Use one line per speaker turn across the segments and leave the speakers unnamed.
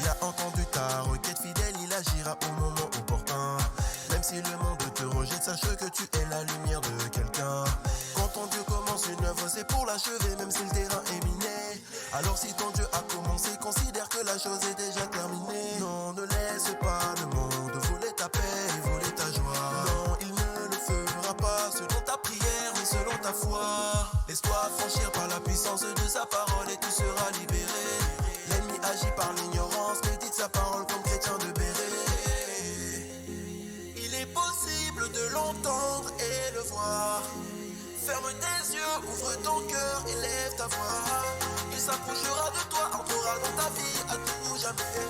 a entendu ta requête fidèle, il agira au moment opportun. Même si le monde te rejette, sache que tu es la lumière de quelqu'un. Quand ton Dieu commence une œuvre, c'est pour l'achever, même si le terrain est miné. Alors si ton Dieu a commencé, considère que la chose est déjà terminée. Non, ne laisse pas le monde voler ta paix et voler ta joie. Non, il ne le fera pas selon ta prière, mais selon ta foi. Laisse-toi franchir par la puissance de sa parole et tu seras libéré. L'ennemi agit par l'ignorance, médite sa parole comme chrétien de béret. Il est possible de l'entendre et le voir. Ferme tes yeux, ouvre ton cœur et lève ta voix. Il s'approchera de toi, entrera dans ta vie à tout jamais.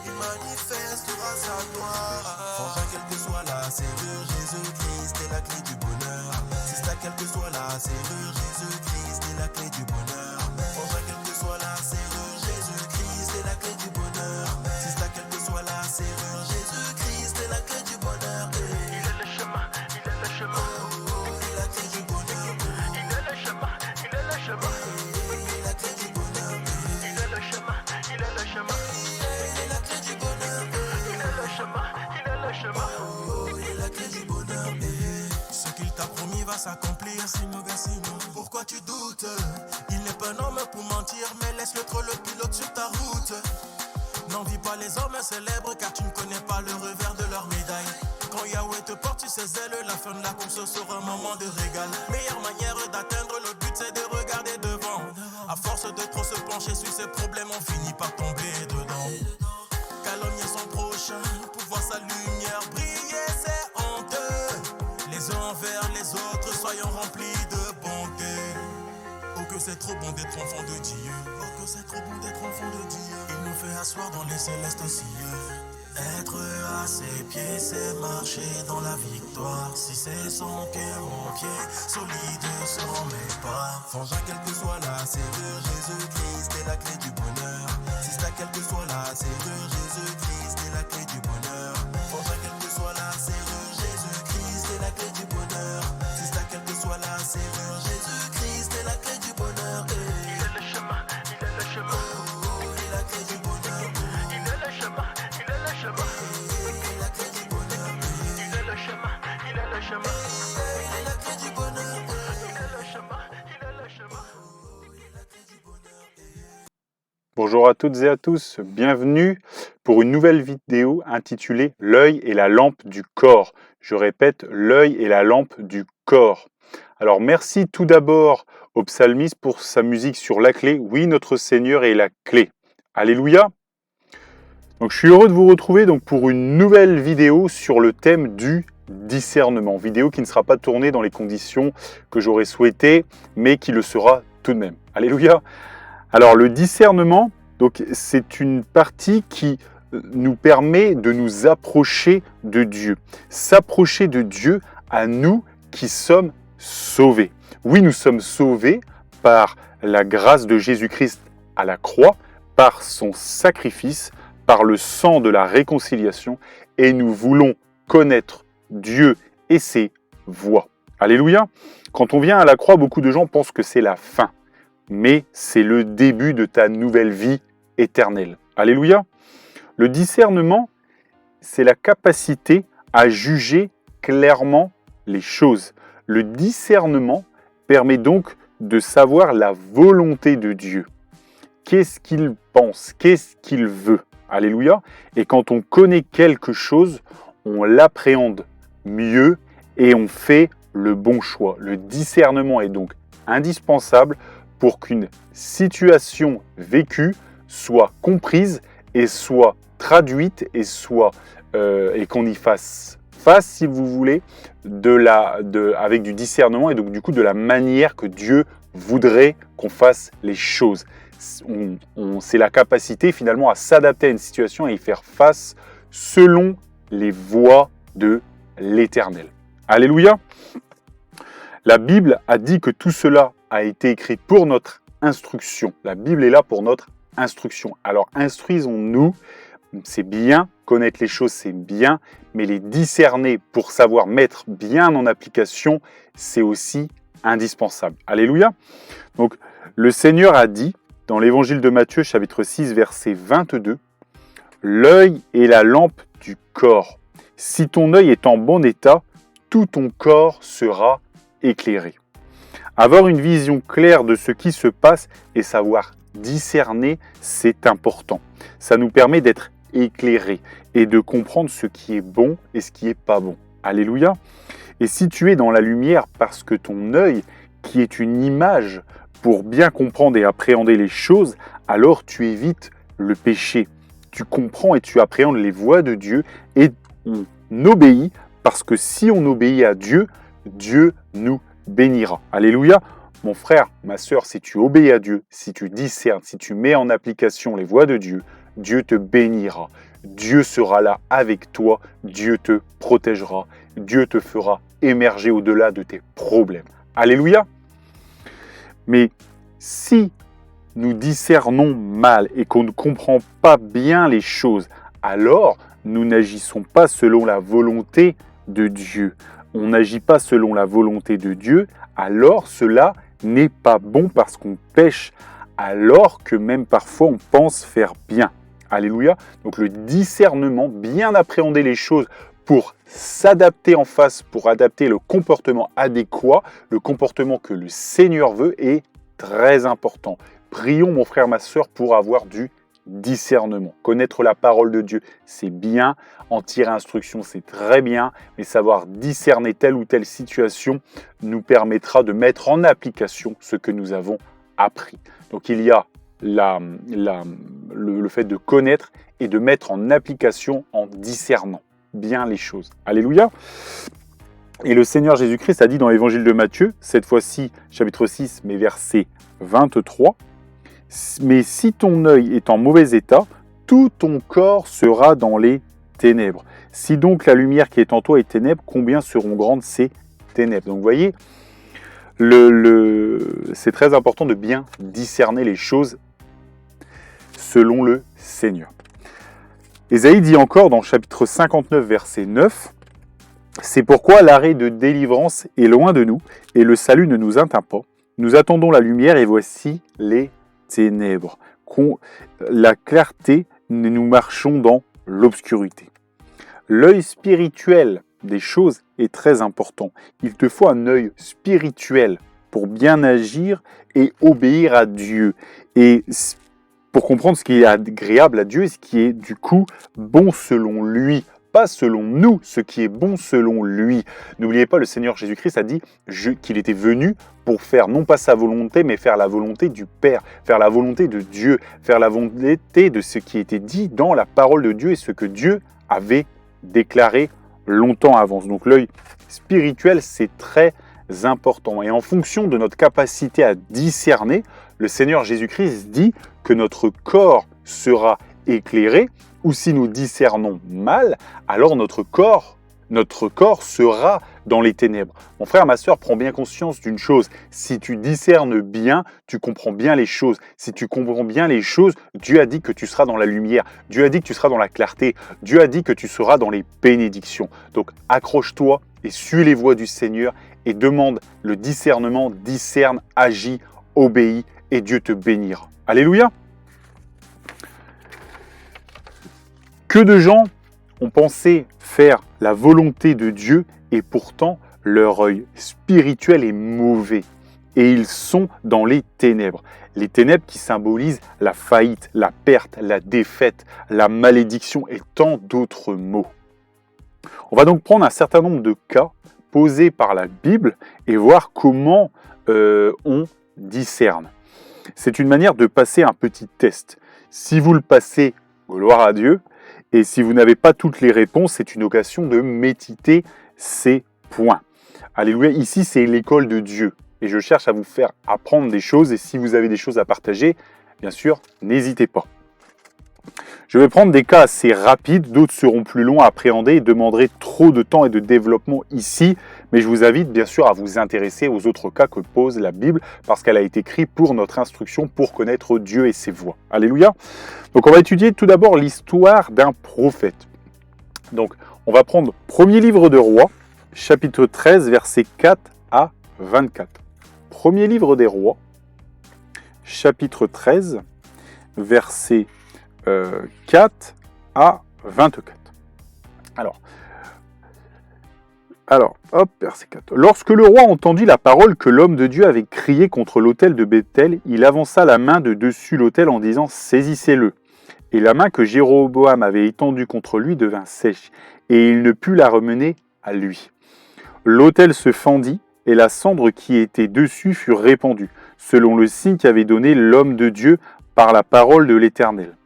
Il manifestera sa gloire. Frangin, quelle que soit la serrure, Jésus-Christ est la clé du bonheur. Sista, quelle que soit la serrure, Jésus-Christ est la clé du bonheur. Frangin, quelle que soit la serrure, Jésus-Christ est la clé du bonheur. Sista, quelle que soit la serrure, Jésus-Christ est la clé du bonheur.
Il est le chemin, il est le chemin.
La clé du bonheur.
Il est le chemin, il est le chemin.
La clé du bonheur.
Il est le chemin, il est le chemin.
La clé du bonheur.
Il est le chemin, il est le chemin.
La clé du bonheur. Ce qu'il t'a promis va s'accomplir, sinon Gassino. Pourquoi tu doutes? Il n'est pas un homme pour mentir, mais laisse-le trop le pilote sur ta route. N'envie pas les hommes célèbres, car tu ne connais pas le revers de leur médaille. Quand Yahweh te porte sur ses ailes, la fin de la course sera un moment de régal. Meilleure manière d'atteindre le but, c'est de regarder devant. À force de trop se pencher sur ses problèmes, on finit par tomber dedans. Calomnier son prochain, pour voir sa lumière briller, c'est honteux. Les uns envers les autres, soyons remplis de bonté. Oh que c'est trop bon d'être enfant de Dieu. Oh que c'est trop bon d'être enfant de Dieu. Il nous fait asseoir dans les célestes cieux. Être à ses pieds, c'est marcher dans la victoire. Si c'est son cœur, mon pied, solide seront mes pas. Frangin, quelle que soit la serrure, Jésus-Christ est la clé du bonheur. Sista, quelle que soit la serrure, Jésus-Christ est la clé du bonheur. Frangin, quelle que soit la serrure, Jésus-Christ est la clé du bonheur. Sista, quelle que soit la serrure, Jésus-Christ est la clé du bonheur.
Il est le chemin, il est le chemin.
Il est la clé du bonheur.
Il est le chemin, il est le chemin.
Il est la clé du bonheur.
Il est le chemin, il est le chemin.
Il est la clé du bonheur.
Il est le chemin, il est le chemin.
Bonjour à toutes et à tous, bienvenue pour une nouvelle vidéo intitulée « L'œil et la lampe du corps ». Je répète, l'œil et la lampe du corps. Alors merci tout d'abord au psalmiste pour sa musique sur la clé. Oui, notre Seigneur est la clé. Alléluia. Donc je suis heureux de vous retrouver donc, pour une nouvelle vidéo sur le thème du discernement. Vidéo qui ne sera pas tournée dans les conditions que j'aurais souhaité, mais qui le sera tout de même. Alléluia. Alors le discernement, donc, c'est une partie qui nous permet de nous approcher de Dieu. S'approcher de Dieu à nous qui sommes sauvés. Oui, nous sommes sauvés par la grâce de Jésus-Christ à la croix, par son sacrifice, par le sang de la réconciliation, et nous voulons connaître Dieu et ses voies. Alléluia. Quand on vient à la croix, beaucoup de gens pensent que c'est la fin. Mais c'est le début de ta nouvelle vie éternelle. Alléluia. Le discernement, c'est la capacité à juger clairement les choses. Le discernement permet donc de savoir la volonté de Dieu. Qu'est-ce qu'il pense? Qu'est-ce qu'il veut? Alléluia. Et quand on connaît quelque chose, on l'appréhende mieux et on fait le bon choix. Le discernement est donc indispensable pour qu'une situation vécue soit comprise et soit traduite et qu'on y fasse face, si vous voulez, avec du discernement et donc du coup de la manière que Dieu voudrait qu'on fasse les choses. C'est la capacité finalement à s'adapter à une situation et y faire face selon les voies de l'Éternel. Alléluia. La Bible a dit que tout cela a été écrit pour notre instruction. La Bible est là pour notre instruction. Alors instruisons-nous, c'est bien, connaître les choses c'est bien, mais les discerner pour savoir mettre bien en application, c'est aussi indispensable. Alléluia. Donc le Seigneur a dit dans l'évangile de Matthieu chapitre 6 verset 22, L'œil est la lampe du corps. Si ton œil est en bon état, tout ton corps sera éclairé. Avoir une vision claire de ce qui se passe et savoir discerner, c'est important. Ça nous permet d'être éclairés et de comprendre ce qui est bon et ce qui n'est pas bon. Alléluia. Et si tu es dans la lumière parce que ton œil, qui est une image pour bien comprendre et appréhender les choses, alors tu évites le péché. Tu comprends et tu appréhendes les voies de Dieu et on obéit parce que si on obéit à Dieu, Dieu nous bénira. Alléluia. Mon frère, ma sœur, si tu obéis à Dieu, si tu discernes, si tu mets en application les voies de Dieu, Dieu te bénira. Dieu sera là avec toi. Dieu te protégera. Dieu te fera émerger au-delà de tes problèmes. Alléluia. Mais si nous discernons mal et qu'on ne comprend pas bien les choses, alors nous n'agissons pas selon la volonté de Dieu. On n'agit pas selon la volonté de Dieu, alors cela n'est pas bon parce qu'on pêche, alors que même parfois on pense faire bien. Alléluia. Donc le discernement, bien appréhender les choses pour s'adapter en face, pour adapter le comportement adéquat, le comportement que le Seigneur veut est très important. Prions mon frère, ma sœur, pour avoir du discernement. Connaître la parole de Dieu, c'est bien. En tirer instruction, c'est très bien. Mais savoir discerner telle ou telle situation nous permettra de mettre en application ce que nous avons appris. Donc il y a le fait de connaître et de mettre en application en discernant bien les choses. Alléluia. Et le Seigneur Jésus-Christ a dit dans l'évangile de Matthieu, cette fois-ci, chapitre 6, mais verset 23, « Mais si ton œil est en mauvais état, tout ton corps sera dans les ténèbres. Si donc la lumière qui est en toi est ténèbres, combien seront grandes ces ténèbres ?» Donc vous voyez, c'est très important de bien discerner les choses selon le Seigneur. Ésaïe dit encore dans chapitre 59, verset 9, « C'est pourquoi l'arrêt de délivrance est loin de nous, et le salut ne nous atteint pas. Nous attendons la lumière, et voici les ténèbres. La clarté, nous marchons dans l'obscurité. » L'œil spirituel des choses est très important. Il te faut un œil spirituel pour bien agir et obéir à Dieu. Et pour comprendre ce qui est agréable à Dieu et ce qui est du coup bon selon lui, pas selon nous, ce qui est bon selon lui. N'oubliez pas, le Seigneur Jésus-Christ a dit qu'il était venu pour faire non pas sa volonté, mais faire la volonté du Père, faire la volonté de Dieu, faire la volonté de ce qui était dit dans la parole de Dieu et ce que Dieu avait déclaré longtemps à avance. Donc l'œil spirituel, c'est très important. Et en fonction de notre capacité à discerner, le Seigneur Jésus-Christ dit que notre corps sera éclairé, ou si nous discernons mal, alors notre corps sera dans les ténèbres. Mon frère, ma sœur, prends bien conscience d'une chose. Si tu discernes bien, tu comprends bien les choses. Si tu comprends bien les choses, Dieu a dit que tu seras dans la lumière. Dieu a dit que tu seras dans la clarté. Dieu a dit que tu seras dans les bénédictions. Donc accroche-toi et suis les voies du Seigneur et demande le discernement, discerne, agis, obéis et Dieu te bénira. Alléluia. Que de gens ont pensé faire la volonté de Dieu et pourtant leur œil spirituel est mauvais et ils sont dans les ténèbres. Les ténèbres qui symbolisent la faillite, la perte, la défaite, la malédiction et tant d'autres mots. On va donc prendre un certain nombre de cas posés par la Bible et voir comment on discerne. C'est une manière de passer un petit test. Si vous le passez, gloire à Dieu. Et si vous n'avez pas toutes les réponses, c'est une occasion de méditer ces points. Alléluia, ici c'est l'école de Dieu. Et je cherche à vous faire apprendre des choses. Et si vous avez des choses à partager, bien sûr, n'hésitez pas. Je vais prendre des cas assez rapides, d'autres seront plus longs à appréhender et demanderaient trop de temps et de développement ici. Mais je vous invite bien sûr à vous intéresser aux autres cas que pose la Bible parce qu'elle a été écrite pour notre instruction, pour connaître Dieu et ses voies. Alléluia. Donc on va étudier tout d'abord l'histoire d'un prophète. Donc on va prendre premier livre de Rois, chapitre 13, versets 4 à 24. Premier livre des Rois, chapitre 13, versets 4 à 24. Alors, hop, verset 4. Lorsque le roi entendit la parole que l'homme de Dieu avait criée contre l'autel de Bethel, il avança la main de dessus l'autel en disant « Saisissez-le ». Et la main que Jéroboam avait étendue contre lui devint sèche, et il ne put la remener à lui. L'autel se fendit, et la cendre qui était dessus fut répandue, selon le signe qu'avait donné l'homme de Dieu par la parole de l'Éternel.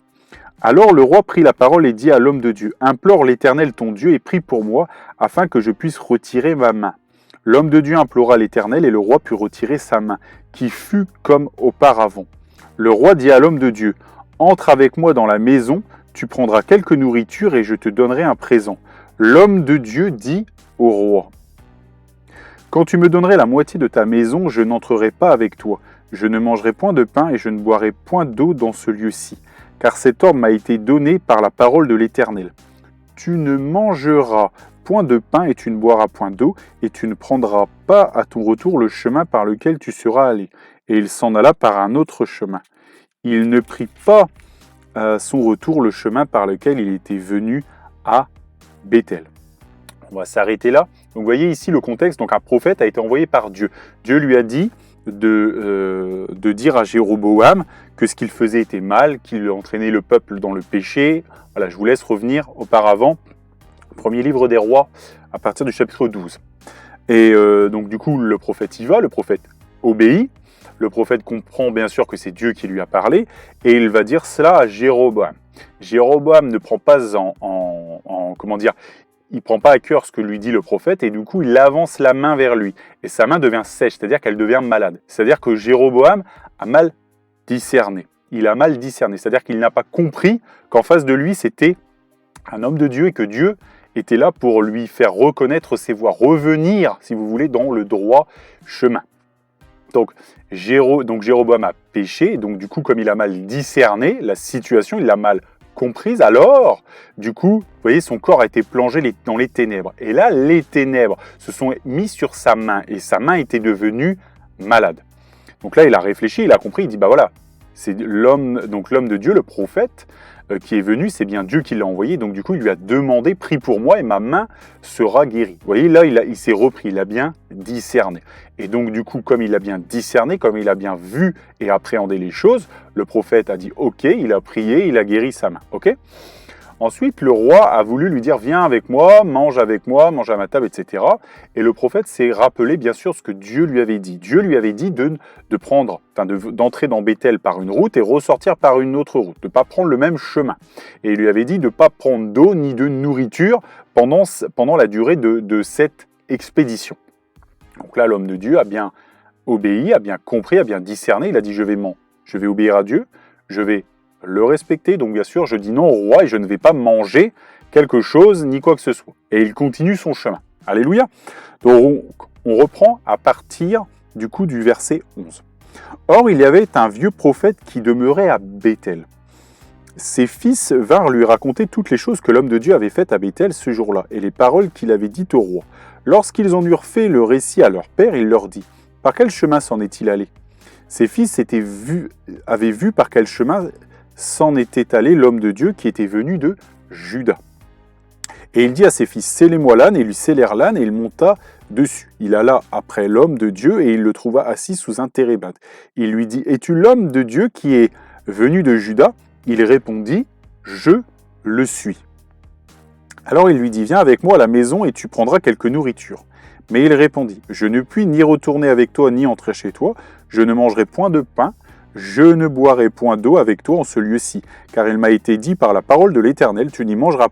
Alors le roi prit la parole et dit à l'homme de Dieu, « Implore l'Éternel ton Dieu et prie pour moi, afin que je puisse retirer ma main. » L'homme de Dieu implora l'Éternel et le roi put retirer sa main, qui fut comme auparavant. Le roi dit à l'homme de Dieu, « Entre avec moi dans la maison, tu prendras quelque nourriture et je te donnerai un présent. » L'homme de Dieu dit au roi, « Quand tu me donnerais la moitié de ta maison, je n'entrerai pas avec toi. Je ne mangerai point de pain et je ne boirai point d'eau dans ce lieu-ci. Car cet ordre m'a été donné par la parole de l'Éternel. Tu ne mangeras point de pain et tu ne boiras point d'eau, et tu ne prendras pas à ton retour le chemin par lequel tu seras allé. » Et il s'en alla par un autre chemin. Il ne prit pas à son retour le chemin par lequel il était venu à Bethel. On va s'arrêter là. Donc vous voyez ici le contexte, donc un prophète a été envoyé par Dieu. Dieu lui a dit de dire à Jéroboam que ce qu'il faisait était mal, qu'il entraînait le peuple dans le péché. Voilà, je vous laisse revenir auparavant, premier livre des rois, à partir du chapitre 12. Et donc du coup, le prophète y va, le prophète obéit, le prophète comprend bien sûr que c'est Dieu qui lui a parlé, et il va dire cela à Jéroboam. Jéroboam ne prend pas il prend pas à cœur ce que lui dit le prophète, et du coup, il avance la main vers lui. Et sa main devient sèche, c'est-à-dire qu'elle devient malade. C'est-à-dire que Jéroboam a mal discerné. Il a mal discerné, c'est-à-dire qu'il n'a pas compris qu'en face de lui, c'était un homme de Dieu et que Dieu était là pour lui faire reconnaître ses voies, revenir, si vous voulez, dans le droit chemin. Donc Jéroboam a péché, et donc du coup, comme il a mal discerné la situation, il l'a mal comprise, alors, du coup, vous voyez, son corps a été plongé dans les ténèbres. Et là, les ténèbres se sont mis sur sa main, et sa main était devenue malade. Donc là, il a réfléchi, il a compris, il dit, bah voilà, c'est l'homme de Dieu, le prophète, qui est venu, c'est bien Dieu qui l'a envoyé, donc du coup, il lui a demandé, prie pour moi, et ma main sera guérie. Vous voyez, là, il s'est repris, il a bien discerné. Et donc, du coup, comme il a bien discerné, comme il a bien vu et appréhendé les choses, le prophète a dit « Ok », il a prié, il a guéri sa main. Ok ? Ensuite, le roi a voulu lui dire « Viens avec moi, mange à ma table, etc. » Et le prophète s'est rappelé, bien sûr, ce que Dieu lui avait dit. Dieu lui avait dit d'entrer dans Bethel par une route et ressortir par une autre route, de ne pas prendre le même chemin. Et il lui avait dit de ne pas prendre d'eau ni de nourriture pendant la durée de cette expédition. Donc là, l'homme de Dieu a bien obéi, a bien compris, a bien discerné. Il a dit, je vais obéir à Dieu, je vais le respecter. Donc bien sûr, je dis non au roi et je ne vais pas manger quelque chose ni quoi que ce soit. Et il continue son chemin. Alléluia. Donc on reprend à partir du coup du verset 11. Or, il y avait un vieux prophète qui demeurait à Bethel. Ses fils vinrent lui raconter toutes les choses que l'homme de Dieu avait faites à Bethel ce jour-là, et les paroles qu'il avait dites au roi. Lorsqu'ils en eurent fait le récit à leur père, il leur dit, « Par quel chemin s'en est-il allé » Ses fils avaient vu par quel chemin s'en était allé l'homme de Dieu qui était venu de Juda. Et il dit à ses fils, « Scellez-moi l'âne » et lui scellèrent l'âne et il monta dessus. Il alla après l'homme de Dieu et il le trouva assis sous un térébinthe. Il lui dit, « Es-tu l'homme de Dieu qui est venu de Juda ?» Il répondit, « Je le suis. » Alors il lui dit, « Viens avec moi à la maison et tu prendras quelque nourriture. » Mais il répondit, « Je ne puis ni retourner avec toi ni entrer chez toi. Je ne mangerai point de pain. Je ne boirai point d'eau avec toi en ce lieu-ci. Car il m'a été dit par la parole de l'Éternel, tu n'y mangeras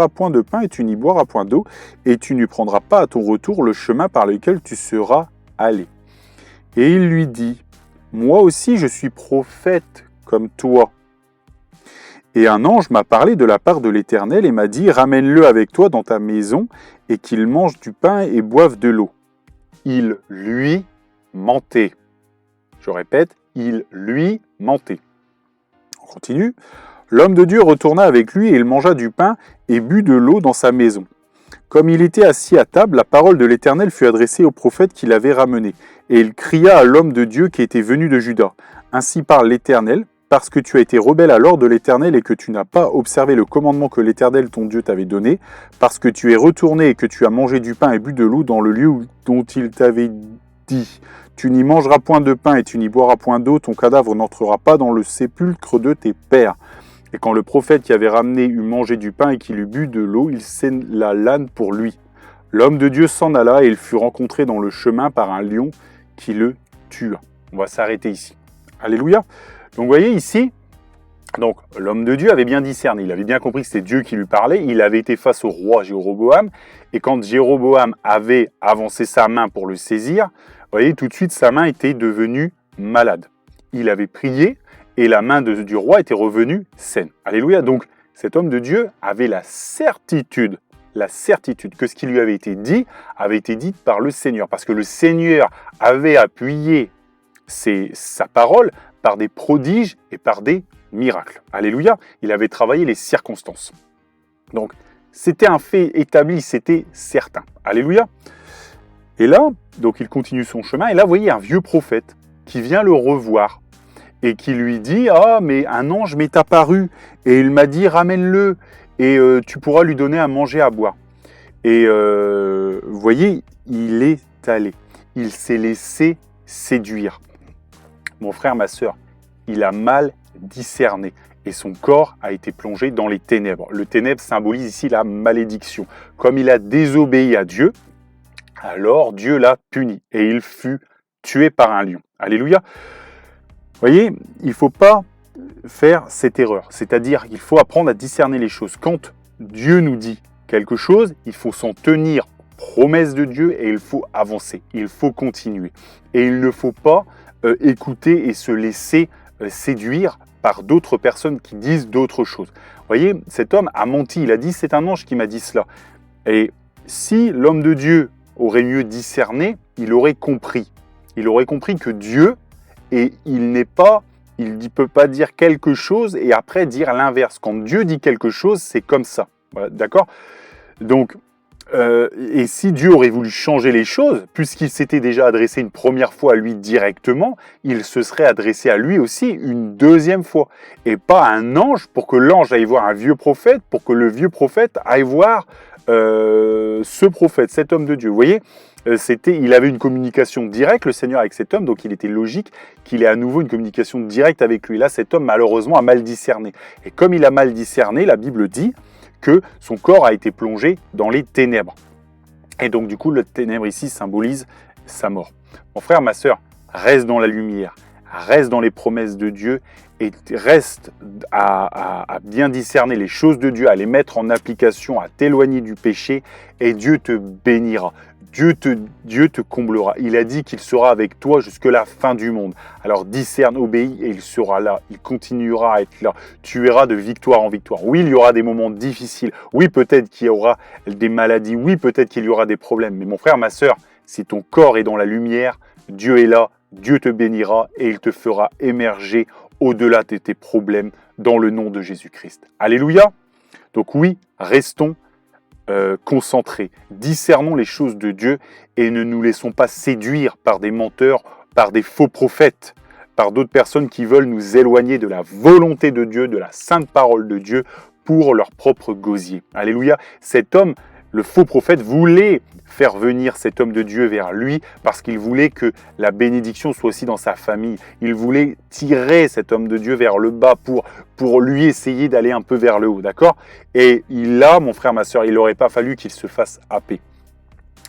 point de pain et tu n'y boiras point d'eau, et tu n'y prendras pas à ton retour le chemin par lequel tu seras allé. » Et il lui dit, « Moi aussi je suis prophète comme toi. Et un ange m'a parlé de la part de l'Éternel et m'a dit, ramène-le avec toi dans ta maison et qu'il mange du pain et boive de l'eau. » Il lui mentait. Je répète, il lui mentait. On continue. L'homme de Dieu retourna avec lui et il mangea du pain et but de l'eau dans sa maison. Comme il était assis à table, la parole de l'Éternel fut adressée au prophète qui l'avait ramené. Et il cria à l'homme de Dieu qui était venu de Juda. Ainsi parle l'Éternel. parce que tu as été rebelle à l'ordre de l'Éternel et que tu n'as pas observé le commandement que l'Éternel ton Dieu t'avait donné, parce que tu es retourné et que tu as mangé du pain et bu de l'eau dans le lieu dont il t'avait dit. Tu n'y mangeras point de pain et tu n'y boiras point d'eau, ton cadavre n'entrera pas dans le sépulcre de tes pères. Et quand le prophète qui avait ramené eut mangé du pain et qu'il eut bu de l'eau, il scella l'âne pour lui. L'homme de Dieu s'en alla et il fut rencontré dans le chemin par un lion qui le tua. On va s'arrêter ici. Alléluia. Donc vous voyez ici, donc l'homme de Dieu avait bien discerné, il avait bien compris que c'était Dieu qui lui parlait, il avait été face au roi Jéroboam, et quand Jéroboam avait avancé sa main pour le saisir, vous voyez, tout de suite sa main était devenue malade. Il avait prié, et la main du roi était revenue saine. Alléluia. Donc cet homme de Dieu avait la certitude que ce qui lui avait été dit par le Seigneur, parce que le Seigneur avait appuyé sa parole par des prodiges et par des miracles. Alléluia. Il avait travaillé les circonstances. Donc, c'était un fait établi, c'était certain. Alléluia. Et là, donc il continue son chemin, et là, vous voyez un vieux prophète qui vient le revoir et qui lui dit « Ah, mais un ange m'est apparu, et il m'a dit « Ramène-le, et tu pourras lui donner à manger, à boire. » Et vous voyez, il est allé. Il s'est laissé séduire. Mon frère, ma sœur, il a mal discerné et son corps a été plongé dans les ténèbres. Le ténèbre symbolise ici la malédiction. Comme il a désobéi à Dieu, alors Dieu l'a puni et il fut tué par un lion. Alléluia. Vous voyez, il ne faut pas faire cette erreur. C'est-à-dire qu'il faut apprendre à discerner les choses. Quand Dieu nous dit quelque chose, il faut s'en tenir promesse de Dieu et il faut avancer. Il faut continuer. Et il ne faut pas écouter et se laisser séduire par d'autres personnes qui disent d'autres choses. Vous voyez, cet homme a menti, il a dit c'est un ange qui m'a dit cela. Et si l'homme de Dieu aurait mieux discerné, il aurait compris. Il aurait compris que Dieu, et il ne peut pas dire quelque chose et après dire l'inverse. Quand Dieu dit quelque chose, c'est comme ça. Voilà, d'accord ? Donc, et si Dieu aurait voulu changer les choses, puisqu'il s'était déjà adressé une première fois à lui directement, il se serait adressé à lui aussi une deuxième fois. Et pas à un ange pour que l'ange aille voir un vieux prophète, pour que le vieux prophète aille voir ce prophète, cet homme de Dieu. Vous voyez, il avait une communication directe, le Seigneur, avec cet homme, donc il était logique qu'il ait à nouveau une communication directe avec lui. Là, cet homme, malheureusement, a mal discerné. Et comme il a mal discerné, la Bible dit que son corps a été plongé dans les ténèbres. Et donc, du coup, le ténèbre ici symbolise sa mort. Mon frère, ma sœur, reste dans la lumière, reste dans les promesses de Dieu et reste à bien discerner les choses de Dieu, à les mettre en application, à t'éloigner du péché et Dieu te bénira. Dieu te comblera. Il a dit qu'il sera avec toi jusqu'à la fin du monde. Alors discerne, obéis et il sera là. Il continuera à être là. Tu iras de victoire en victoire. Oui, il y aura des moments difficiles. Oui, peut-être qu'il y aura des maladies. Oui, peut-être qu'il y aura des problèmes. Mais mon frère, ma sœur, si ton corps est dans la lumière, Dieu est là. Dieu te bénira et il te fera émerger au-delà de tes problèmes dans le nom de Jésus-Christ. Alléluia. Donc oui, restons concentrés, discernons les choses de Dieu et ne nous laissons pas séduire par des menteurs, par des faux prophètes, par d'autres personnes qui veulent nous éloigner de la volonté de Dieu, de la sainte parole de Dieu pour leur propre gosier. Alléluia. Cet homme, le faux prophète, voulait faire venir cet homme de Dieu vers lui parce qu'il voulait que la bénédiction soit aussi dans sa famille. Il voulait tirer cet homme de Dieu vers le bas pour lui essayer d'aller un peu vers le haut, d'accord ? Et là, mon frère, ma sœur, il n'aurait pas fallu qu'il se fasse happer.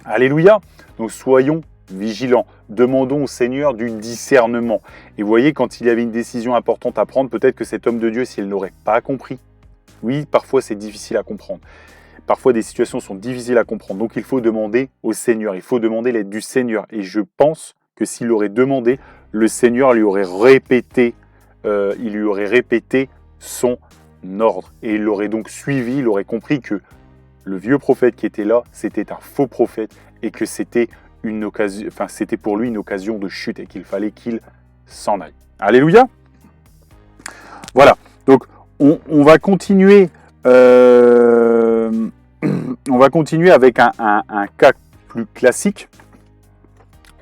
Alléluia. Donc soyons vigilants. Demandons au Seigneur du discernement. Et vous voyez, quand il y avait une décision importante à prendre, peut-être que cet homme de Dieu, s'il n'aurait pas compris, oui, parfois c'est difficile à comprendre. Parfois, des situations sont difficiles à comprendre. Donc, il faut demander au Seigneur. Il faut demander l'aide du Seigneur. Et je pense que s'il aurait demandé, le Seigneur lui aurait répété, son ordre. Et il l'aurait donc suivi. Il aurait compris que le vieux prophète qui était là, c'était un faux prophète et que c'était pour lui une occasion de chute et qu'il fallait qu'il s'en aille. Alléluia. Voilà. Donc, on va continuer. On va continuer avec un cas plus classique.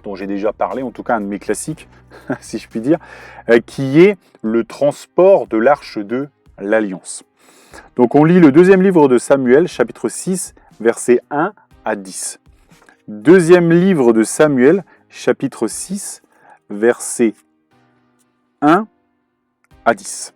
dont j'ai déjà parlé, en tout cas un de mes classiques, si je puis dire, qui est le transport de l'arche de l'Alliance. Donc on lit le deuxième livre de Samuel, chapitre 6, versets 1 à 10. Deuxième livre de Samuel, chapitre 6, versets 1 à 10.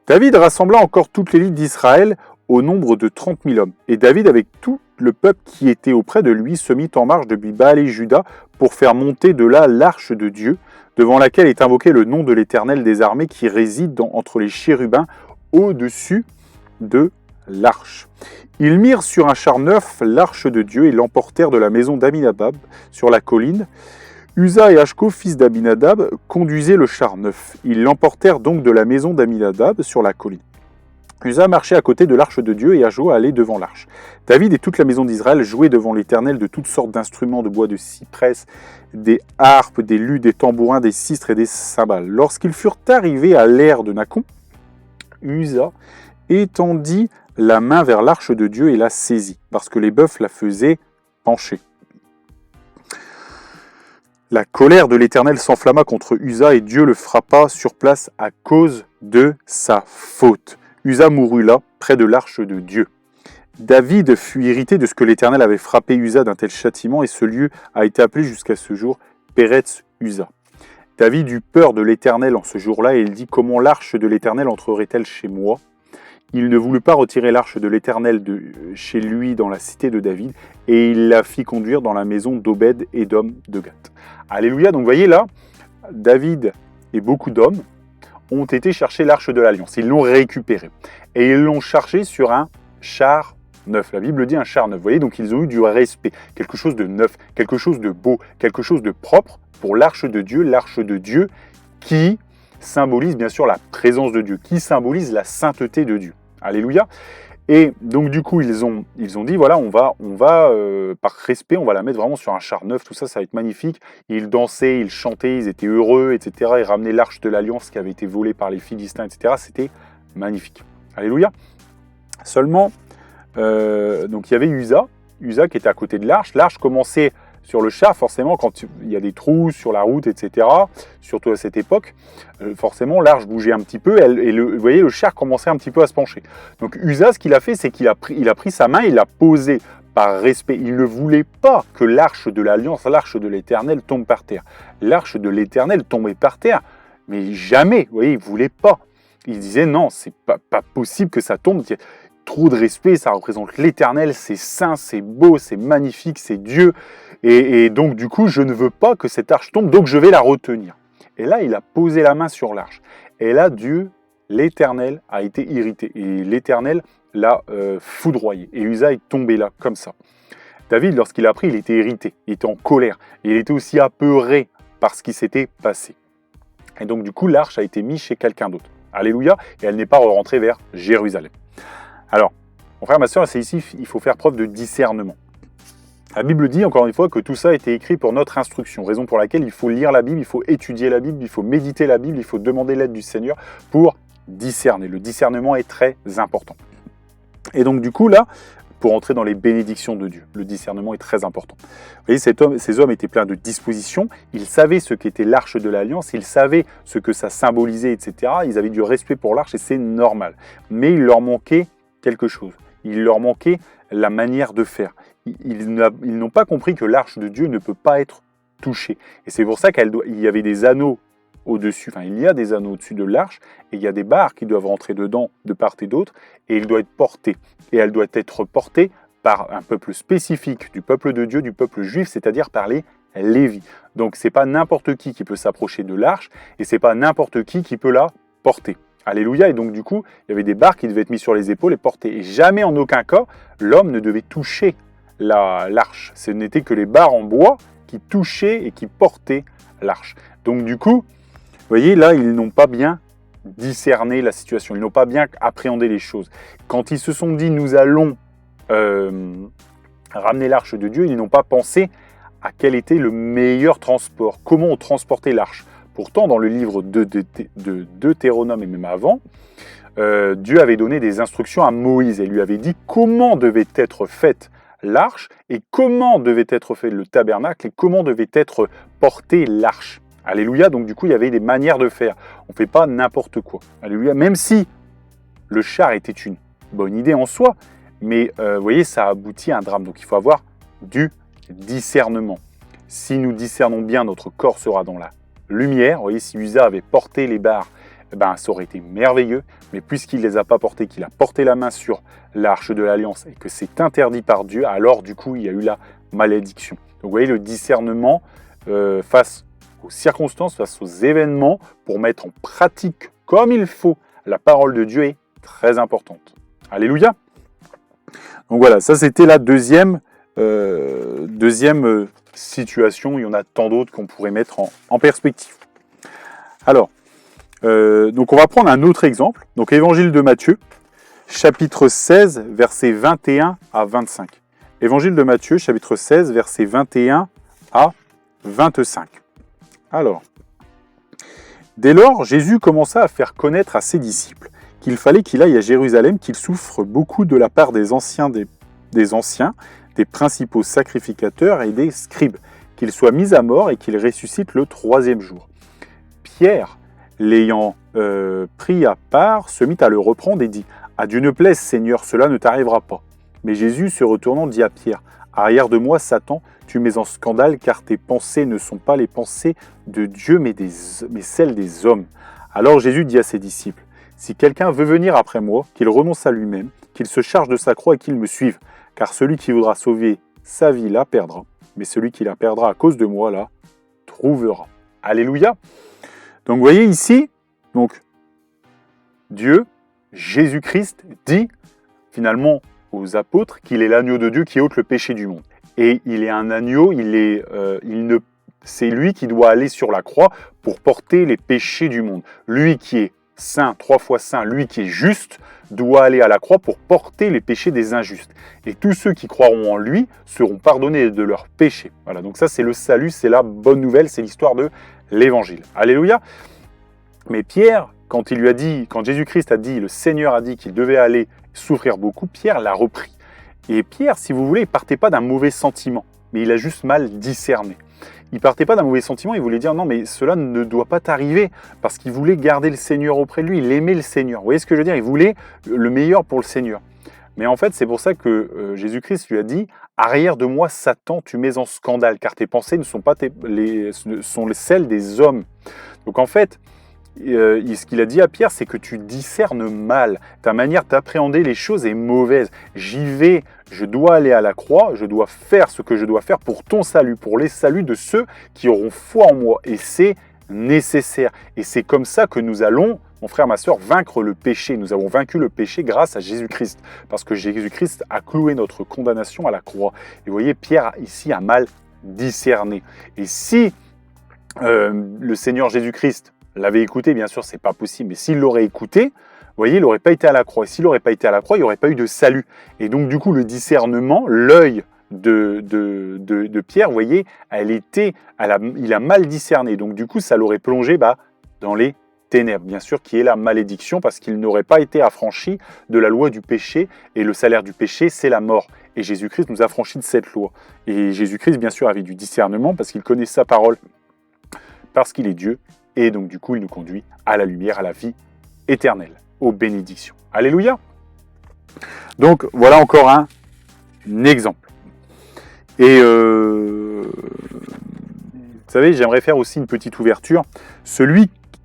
David rassembla encore toute l'élite d'Israël au nombre de 30 000 hommes. Et David, avec tout le peuple qui était auprès de lui, se mit en marche depuis Baal et Juda pour faire monter de là l'arche de Dieu, devant laquelle est invoqué le nom de l'Éternel des armées qui réside entre les chérubins au-dessus de l'arche. Ils mirent sur un char neuf l'arche de Dieu et l'emportèrent de la maison d'Aminadab sur la colline. Uza et Ashko, fils d'Abinadab, conduisaient le char neuf. Ils l'emportèrent donc de la maison d'Aminadab sur la colline. Uza marchait à côté de l'arche de Dieu et Ashko allait devant l'arche. David et toute la maison d'Israël jouaient devant l'Éternel de toutes sortes d'instruments de bois de cyprès, des harpes, des luths, des tambourins, des sistres et des cymbales. Lorsqu'ils furent arrivés à l'ère de Nacon, Uza étendit la main vers l'arche de Dieu et la saisit, parce que les bœufs la faisaient pencher. La colère de l'Éternel s'enflamma contre Uza et Dieu le frappa sur place à cause de sa faute. Uza mourut là, près de l'arche de Dieu. David fut irrité de ce que l'Éternel avait frappé Uza d'un tel châtiment et ce lieu a été appelé jusqu'à ce jour Péretz Uza. David eut peur de l'Éternel en ce jour-là et il dit « Comment l'arche de l'Éternel entrerait-elle chez moi ?» Il ne voulut pas retirer l'arche de l'Éternel de chez lui dans la cité de David, et il la fit conduire dans la maison d'Obed Édom de Gath. Alléluia, donc vous voyez là, David et beaucoup d'hommes ont été chercher l'arche de l'Alliance. Ils l'ont récupérée. Et ils l'ont chargée sur un char neuf. La Bible dit un char neuf. Vous voyez, donc ils ont eu du respect, quelque chose de neuf, quelque chose de beau, quelque chose de propre pour l'arche de Dieu qui symbolise bien sûr la présence de Dieu, qui symbolise la sainteté de Dieu. Alléluia. Et donc du coup, ils ont dit, voilà, on va par respect, on va la mettre vraiment sur un char neuf, tout ça, ça va être magnifique. Ils dansaient, ils chantaient, ils étaient heureux, etc. Ils ramenaient l'arche de l'Alliance qui avait été volée par les Philistins, etc. C'était magnifique. Alléluia. Seulement, donc il y avait Uza qui était à côté de l'arche. L'arche commençait sur le char, forcément, quand il y a des trous sur la route, etc., surtout à cette époque, forcément, l'arche bougeait un petit peu, vous voyez, le char commençait un petit peu à se pencher. Donc Uza, ce qu'il a fait, c'est qu'il a pris sa main, il l'a posée par respect. Il ne voulait pas que l'arche de l'Alliance, l'arche de l'Éternel tombe par terre. L'arche de l'Éternel tombait par terre, mais jamais, vous voyez, il ne voulait pas. Il disait, non, c'est pas possible que ça tombe. Trop de respect, ça représente l'Éternel, c'est saint, c'est beau, c'est magnifique, c'est Dieu. Et donc, du coup, je ne veux pas que cette arche tombe, donc je vais la retenir. Et là, il a posé la main sur l'arche. Et là, Dieu, l'Éternel, a été irrité. Et l'Éternel l'a foudroyé. Et Uza est tombé là, comme ça. David, lorsqu'il a appris, il était irrité, il était en colère. Et il était aussi apeuré par ce qui s'était passé. Et donc, du coup, l'arche a été mise chez quelqu'un d'autre. Alléluia. Et elle n'est pas rentrée vers Jérusalem. Alors, mon frère, ma soeur, c'est ici, il faut faire preuve de discernement. La Bible dit, encore une fois, que tout ça a été écrit pour notre instruction, raison pour laquelle il faut lire la Bible, il faut étudier la Bible, il faut méditer la Bible, il faut demander l'aide du Seigneur pour discerner. Le discernement est très important. Et donc, du coup, là, pour entrer dans les bénédictions de Dieu, le discernement est très important. Vous voyez, ces hommes étaient pleins de dispositions, ils savaient ce qu'était l'arche de l'Alliance, ils savaient ce que ça symbolisait, etc. Ils avaient du respect pour l'arche et c'est normal. Mais il leur manquait quelque chose. Il leur manquait la manière de faire. Ils n'ont pas compris que l'arche de Dieu ne peut pas être touchée. Et c'est pour ça qu'il y avait des anneaux au-dessus, enfin il y a des anneaux au-dessus de l'arche, et il y a des barres qui doivent rentrer dedans de part et d'autre, et il doit être porté. Et elle doit être portée par un peuple spécifique du peuple de Dieu, du peuple juif, c'est-à-dire par les Lévis. Donc c'est pas n'importe qui peut s'approcher de l'arche, et c'est pas n'importe qui peut la porter. Alléluia. Et donc du coup, il y avait des barres qui devaient être mises sur les épaules et portées. Et jamais en aucun cas, l'homme ne devait toucher l'arche. Ce n'était que les barres en bois qui touchaient et qui portaient l'arche. Donc du coup, vous voyez, là, ils n'ont pas bien discerné la situation. Ils n'ont pas bien appréhendé les choses. Quand ils se sont dit, nous allons ramener l'arche de Dieu, ils n'ont pas pensé à quel était le meilleur transport. Comment on transportait l'arche. Pourtant, dans le livre de Deutéronome et même avant, Dieu avait donné des instructions à Moïse et lui avait dit comment devait être faite l'arche et comment devait être fait le tabernacle et comment devait être portée l'arche. Alléluia, donc du coup il y avait des manières de faire. On ne fait pas n'importe quoi. Alléluia, même si le char était une bonne idée en soi, mais vous voyez, ça aboutit à un drame. Donc il faut avoir du discernement. Si nous discernons bien, notre corps sera dans la lumière. Vous voyez, si Usa avait porté les barres, eh ben, ça aurait été merveilleux. Mais puisqu'il ne les a pas portés, qu'il a porté la main sur l'arche de l'Alliance et que c'est interdit par Dieu, alors du coup, il y a eu la malédiction. Donc vous voyez, le discernement face aux circonstances, face aux événements, pour mettre en pratique comme il faut la parole de Dieu est très importante. Alléluia. Donc voilà, ça c'était la deuxième situation. Il y en a tant d'autres qu'on pourrait mettre en perspective. Alors, donc on va prendre un autre exemple. Donc Évangile de Matthieu, chapitre 16, versets 21 à 25. Évangile de Matthieu, chapitre 16, versets 21 à 25. Alors, dès lors, Jésus commença à faire connaître à ses disciples qu'il fallait qu'il aille à Jérusalem, qu'il souffre beaucoup de la part des anciens, des principaux sacrificateurs et des scribes, qu'il soit mis à mort et qu'il ressuscite le 3e jour. Pierre, l'ayant pris à part, se mit à le reprendre et dit « À Dieu ne plaise, Seigneur, cela ne t'arrivera pas. » Mais Jésus, se retournant, dit à Pierre « Arrière de moi, Satan, tu mets en scandale, car tes pensées ne sont pas les pensées de Dieu, mais celles des hommes. » Alors Jésus dit à ses disciples « Si quelqu'un veut venir après moi, qu'il renonce à lui-même, qu'il se charge de sa croix et qu'il me suive. Car celui qui voudra sauver sa vie la perdra, mais celui qui la perdra à cause de moi la trouvera. » Alléluia. Donc vous voyez ici, donc Dieu, Jésus-Christ, dit finalement aux apôtres qu'il est l'agneau de Dieu qui ôte le péché du monde. Et il est un agneau, c'est lui qui doit aller sur la croix pour porter les péchés du monde. Lui qui est saint, 3 fois saint, lui qui est juste, doit aller à la croix pour porter les péchés des injustes. Et tous ceux qui croiront en lui seront pardonnés de leurs péchés. Voilà, donc ça c'est le salut, c'est la bonne nouvelle, c'est l'histoire de l'évangile. Alléluia. Mais Pierre, quand Jésus-Christ a dit, le Seigneur a dit qu'il devait aller souffrir beaucoup, Pierre l'a repris. Et Pierre, si vous voulez, il ne partait pas d'un mauvais sentiment, mais il a juste mal discerné. Il ne partait pas d'un mauvais sentiment, il voulait dire non mais cela ne doit pas t'arriver, parce qu'il voulait garder le Seigneur auprès de lui, il aimait le Seigneur. Vous voyez ce que je veux dire? Il voulait le meilleur pour le Seigneur. Mais en fait, c'est pour ça que Jésus-Christ lui a dit « Arrière de moi, Satan, tu mets en scandale, car tes pensées ne sont pas sont celles des hommes. » Donc en fait, ce qu'il a dit à Pierre, c'est que tu discernes mal. Ta manière d'appréhender les choses est mauvaise. J'y vais, je dois aller à la croix, je dois faire ce que je dois faire pour ton salut, pour les saluts de ceux qui auront foi en moi. Et c'est nécessaire. Et c'est comme ça que nous allons, mon frère, ma soeur, vaincre le péché. Nous avons vaincu le péché grâce à Jésus-Christ. Parce que Jésus-Christ a cloué notre condamnation à la croix. Et vous voyez, Pierre ici a mal discerné. Et si le Seigneur Jésus-Christ l'avait écouté, bien sûr, c'est pas possible, mais s'il l'aurait écouté, vous voyez, il n'aurait pas été à la croix. Et s'il n'aurait pas été à la croix, il n'y aurait pas eu de salut. Et donc, du coup, le discernement, l'œil de Pierre, vous voyez, il a mal discerné. Donc, du coup, ça l'aurait plongé dans les ténèbres, bien sûr, qui est la malédiction, parce qu'il n'aurait pas été affranchi de la loi du péché. Et le salaire du péché, c'est la mort. Et Jésus-Christ nous a affranchis de cette loi. Et Jésus-Christ, bien sûr, avait du discernement, parce qu'il connaît sa parole, parce qu'il est Dieu. Et donc, du coup, il nous conduit à la lumière, à la vie éternelle, aux bénédictions. Alléluia. Donc, voilà encore un exemple. Et, vous savez, j'aimerais faire aussi une petite ouverture.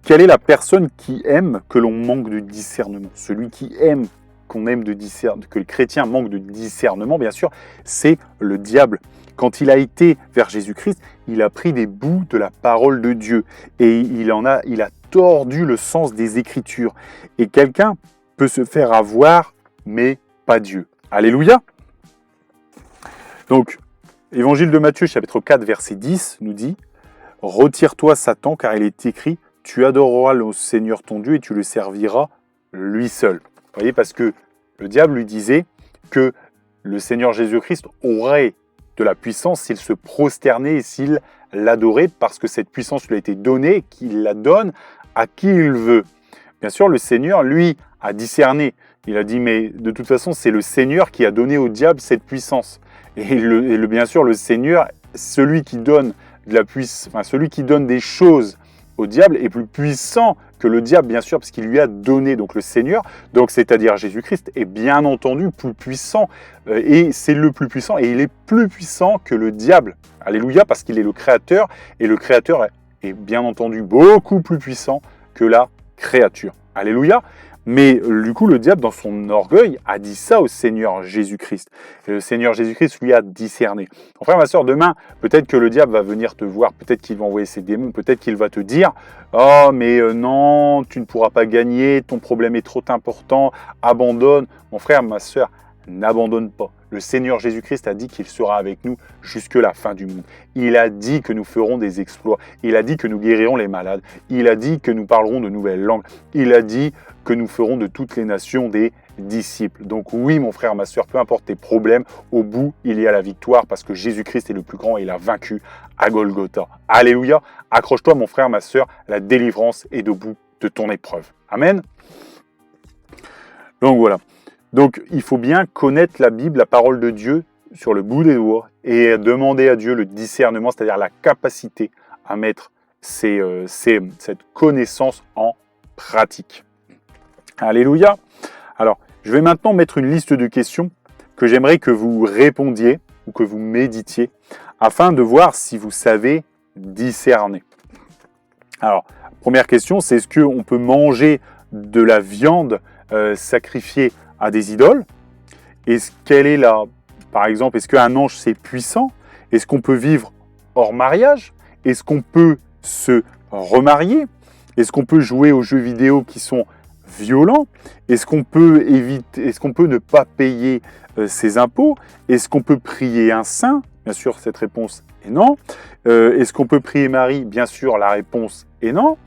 Quelle est la personne qui aime que l'on manque de discernement? Celui qui aime qu'on aime de discernement, que le chrétien manque de discernement, bien sûr, c'est le diable. Quand il a été vers Jésus-Christ, il a pris des bouts de la parole de Dieu et il a tordu le sens des Écritures. Et quelqu'un peut se faire avoir, mais pas Dieu. Alléluia. Donc, Évangile de Matthieu, chapitre 4, verset 10, nous dit « Retire-toi, Satan, car il est écrit, tu adoreras le Seigneur ton Dieu et tu le serviras lui seul. » Vous voyez, parce que le diable lui disait que le Seigneur Jésus-Christ aurait de la puissance s'il se prosternait et s'il l'adorait, parce que cette puissance lui a été donnée, qu'il la donne à qui il veut. Bien sûr, le Seigneur, lui, a discerné. Il a dit, mais de toute façon, c'est le Seigneur qui a donné au diable cette puissance. bien sûr, le Seigneur, celui qui donne celui qui donne des choses au diable est plus puissant que le diable, bien sûr, parce qu'il lui a donné. Donc le Seigneur, donc c'est-à-dire Jésus-Christ, est bien entendu plus puissant. Et c'est le plus puissant. Et il est plus puissant que le diable. Alléluia, parce qu'il est le Créateur. Et le Créateur est bien entendu beaucoup plus puissant que la créature. Alléluia. Mais du coup, le diable, dans son orgueil, a dit ça au Seigneur Jésus-Christ. Et le Seigneur Jésus-Christ lui a discerné. Mon frère, ma soeur, demain, peut-être que le diable va venir te voir, peut-être qu'il va envoyer ses démons, peut-être qu'il va te dire « Oh, mais non, tu ne pourras pas gagner, ton problème est trop important, abandonne. » Mon frère, ma soeur, n'abandonne pas. Le Seigneur Jésus-Christ a dit qu'il sera avec nous jusque la fin du monde. Il a dit que nous ferons des exploits. Il a dit que nous guérirons les malades. Il a dit que nous parlerons de nouvelles langues. Il a dit que nous ferons de toutes les nations des disciples. Donc oui, mon frère, ma soeur, peu importe tes problèmes, au bout, il y a la victoire parce que Jésus-Christ est le plus grand et il a vaincu à Golgotha. Alléluia. Accroche-toi, mon frère, ma soeur, la délivrance est debout de ton épreuve. Amen. Donc voilà. Donc, il faut bien connaître la Bible, la parole de Dieu, sur le bout des doigts et demander à Dieu le discernement, c'est-à-dire la capacité à mettre cette connaissance en pratique. Alléluia. Alors, je vais maintenant mettre une liste de questions que j'aimerais que vous répondiez ou que vous méditiez afin de voir si vous savez discerner. Alors, première question, c'est est-ce qu'on peut manger de la viande sacrifiée à des idoles? Par exemple, est-ce qu'un ange c'est puissant? Est-ce qu'on peut vivre hors mariage? Est-ce qu'on peut se remarier? Est-ce qu'on peut jouer aux jeux vidéo qui sont violents? Est-ce qu'on peut ne pas payer ses impôts? Est-ce qu'on peut prier un saint? Bien sûr, cette réponse est non. Est-ce qu'on peut prier Marie? Bien sûr, la réponse est non.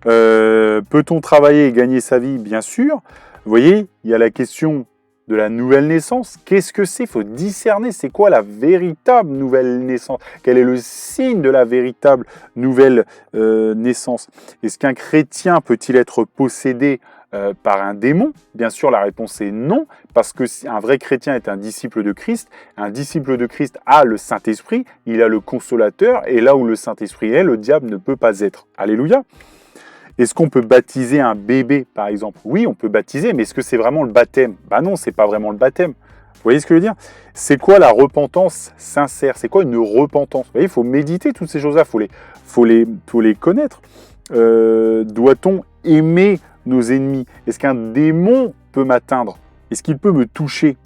Peut-on travailler et gagner sa vie? Bien sûr. Vous voyez, il y a la question de la nouvelle naissance. Qu'est-ce que c'est? Il faut discerner, c'est quoi la véritable nouvelle naissance? Quel est le signe de la véritable nouvelle naissance? Est-ce qu'un chrétien peut-il être possédé par un démon? Bien sûr, la réponse est non, parce que un vrai chrétien est un disciple de Christ. Un disciple de Christ a le Saint-Esprit, il a le Consolateur, et là où le Saint-Esprit est, le diable ne peut pas être. Alléluia. Est-ce qu'on peut baptiser un bébé, par exemple? Oui, on peut baptiser, mais est-ce que c'est vraiment le baptême? Bah non, c'est pas vraiment le baptême. Vous voyez ce que je veux dire? C'est quoi la repentance sincère? C'est quoi une repentance? Vous voyez, il faut méditer toutes ces choses-là, il faut les connaître. Doit-on aimer nos ennemis? Est-ce qu'un démon peut m'atteindre? Est-ce qu'il peut me toucher?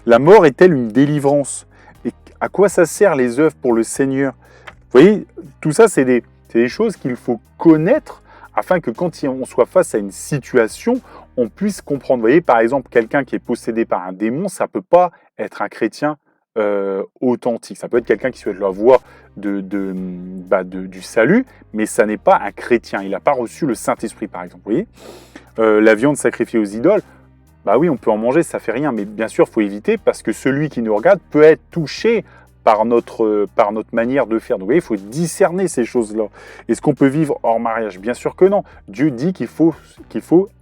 La mort est-elle une délivrance? Et à quoi ça sert les œuvres pour le Seigneur? Vous voyez, tout ça, c'est des choses qu'il faut connaître afin que quand on soit face à une situation, on puisse comprendre. Vous voyez, par exemple, quelqu'un qui est possédé par un démon, ça ne peut pas être un chrétien authentique. Ça peut être quelqu'un qui souhaite la voie du salut, mais ça n'est pas un chrétien. Il n'a pas reçu le Saint-Esprit, par exemple. Vous voyez, la viande sacrifiée aux idoles, bah oui, on peut en manger, ça ne fait rien, mais bien sûr, il faut éviter parce que celui qui nous regarde peut être touché par notre manière de faire. Donc, vous voyez, il faut discerner ces choses-là. Est-ce qu'on peut vivre hors mariage? Bien sûr que non. Dieu dit qu'il faut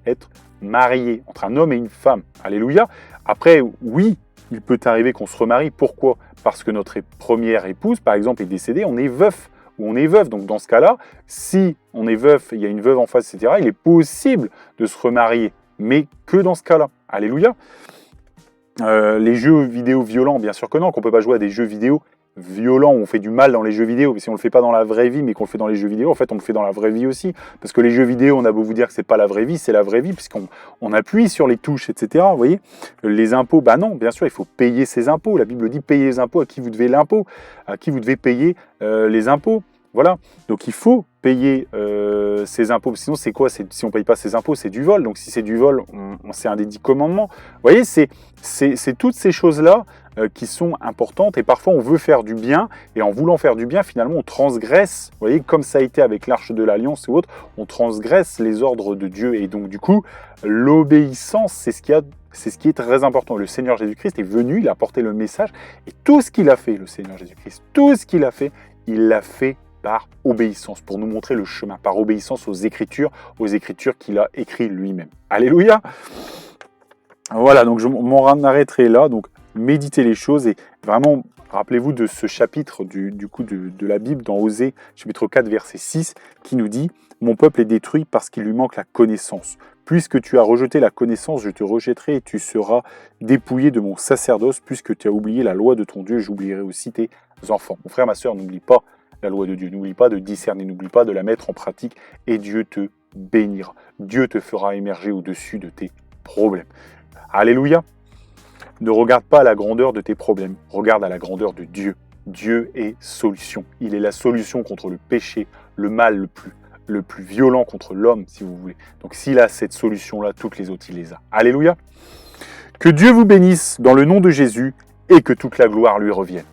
être marié entre un homme et une femme. Alléluia. Après, oui, il peut arriver qu'on se remarie. Pourquoi? Parce que notre première épouse, par exemple, est décédée, on est veuf ou on est veuve. Donc, dans ce cas-là, si on est veuf, il y a une veuve en face, etc., il est possible de se remarier, mais que dans ce cas-là. Alléluia. Les jeux vidéo violents, bien sûr que non, qu'on ne peut pas jouer à des jeux vidéo violents où on fait du mal dans les jeux vidéo. Mais si on ne le fait pas dans la vraie vie, mais qu'on le fait dans les jeux vidéo, en fait, on le fait dans la vraie vie aussi. Parce que les jeux vidéo, on a beau vous dire que c'est pas la vraie vie, c'est la vraie vie, puisqu'on appuie sur les touches, etc. Vous voyez, les impôts, bah non, bien sûr, il faut payer ses impôts. La Bible dit payer les impôts, à qui vous devez l'impôt, à qui vous devez payer les impôts. Voilà, donc il faut payer ses impôts, sinon c'est quoi? Si on ne paye pas ses impôts, c'est du vol. Donc si c'est du vol, c'est un des 10 commandements. Vous voyez, c'est toutes ces choses-là qui sont importantes et parfois on veut faire du bien et en voulant faire du bien, finalement on transgresse, vous voyez, comme ça a été avec l'Arche de l'Alliance et autres, on transgresse les ordres de Dieu et donc du coup, l'obéissance, c'est ce qui est très important. Le Seigneur Jésus-Christ est venu, il a porté le message et tout ce qu'il a fait, le Seigneur Jésus-Christ, tout ce qu'il a fait, il l'a fait par obéissance, pour nous montrer le chemin, par obéissance aux Écritures qu'il a écrites lui-même. Alléluia. Voilà, donc je m'en arrêterai là. Donc, méditer les choses et vraiment, rappelez-vous de ce chapitre de la Bible dans Osée, chapitre 4, verset 6, qui nous dit « Mon peuple est détruit parce qu'il lui manque la connaissance. Puisque tu as rejeté la connaissance, je te rejetterai et tu seras dépouillé de mon sacerdoce. Puisque tu as oublié la loi de ton Dieu, j'oublierai aussi tes enfants. » Mon frère, ma sœur, n'oublie pas la loi de Dieu. N'oublie pas de discerner, n'oublie pas de la mettre en pratique et Dieu te bénira. Dieu te fera émerger au-dessus de tes problèmes. Alléluia. Ne regarde pas à la grandeur de tes problèmes, regarde à la grandeur de Dieu. Dieu est solution. Il est la solution contre le péché, le mal le plus violent contre l'homme, si vous voulez. Donc s'il a cette solution-là, toutes les autres, il les a. Alléluia. Que Dieu vous bénisse dans le nom de Jésus et que toute la gloire lui revienne.